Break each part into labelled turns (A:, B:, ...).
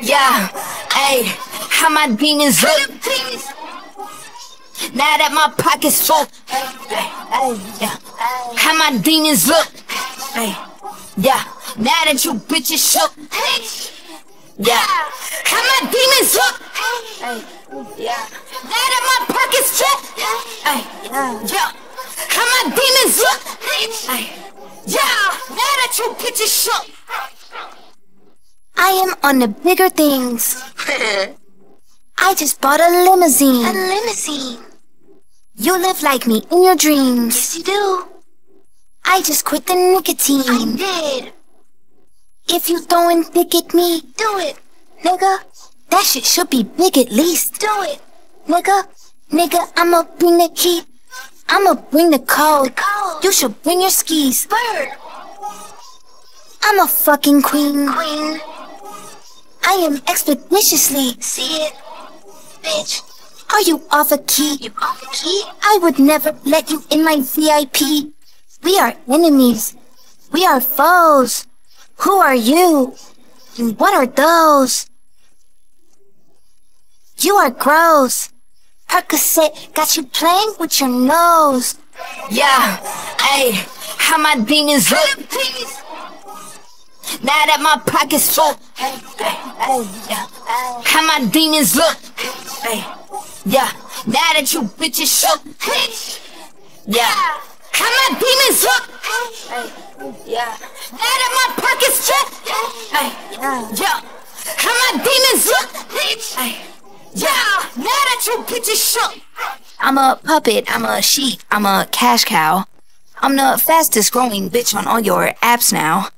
A: Yeah, ayy, how my demons look. Now that my pocket's full, yeah, how my demons look. Yeah, now that you bitches shook. Yeah, how my demons look. Yeah, now that my pocket's full. Yeah, how my demons look. Yeah, now that you bitches shook.
B: I am on the bigger things. I just bought a limousine.
C: A limousine.
B: You live like me in your dreams.
C: Yes, you do.
B: I just quit the nicotine.
C: I did.
B: If you throwin' dick at me,
C: Do it.
B: nigga, that shit should be big at least.
C: Do it.
B: Nigga, I'ma bring the heat. I'ma bring the cold.
C: Cold.
B: You should bring your skis.
C: Bird.
B: I'm a fucking queen.
C: Queen.
B: I am expeditiously.
C: See it. Bitch.
B: Are you off a key?
C: You off the key?
B: I would never let you in my VIP. We are enemies. We are foes. Who are you? And what are those? You are gross. Percocet got you playing with your nose.
A: Yeah, ayy, how my demons look. Now that my pocket's full, yeah, how my demons look. Yeah, now that you bitches shook. Yeah, how my demons look. Yeah, now that my pocket's full. Yeah, how my demons look. Yeah, now that you bitches shook.
D: I'm a puppet, I'm a sheep, I'm a cash cow. I'm the fastest growing bitch on all your apps now.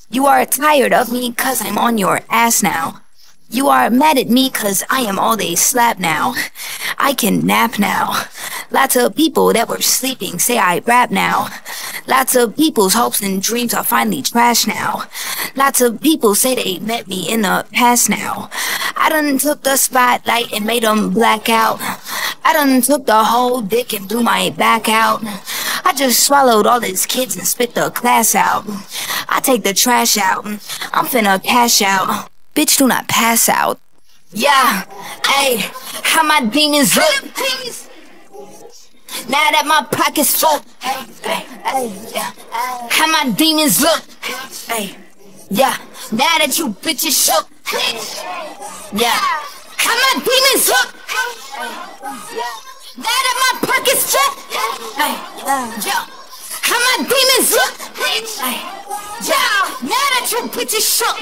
D: You are tired of me cause I'm on your ass now. You are mad at me cause I am all they slap now. I can nap now. Lots of people that were sleeping say I rap now. Lots of people's hopes and dreams are finally trash now. Lots of people say they met me in the past now. I done took the spotlight and made them black out. I done took the whole dick and blew my back out. I just swallowed all his kids and spit the class out. I take the trash out. I'm finna cash out. Bitch, do not pass out.
A: Yeah, ayy, how my demons look. Now that my pocket's full, yeah, how my demons look. Yeah, now that you bitches shook. Yeah, how my demons look. Now that my pocket's full, yeah, how my demons look. Yeah, now that you bitches shook.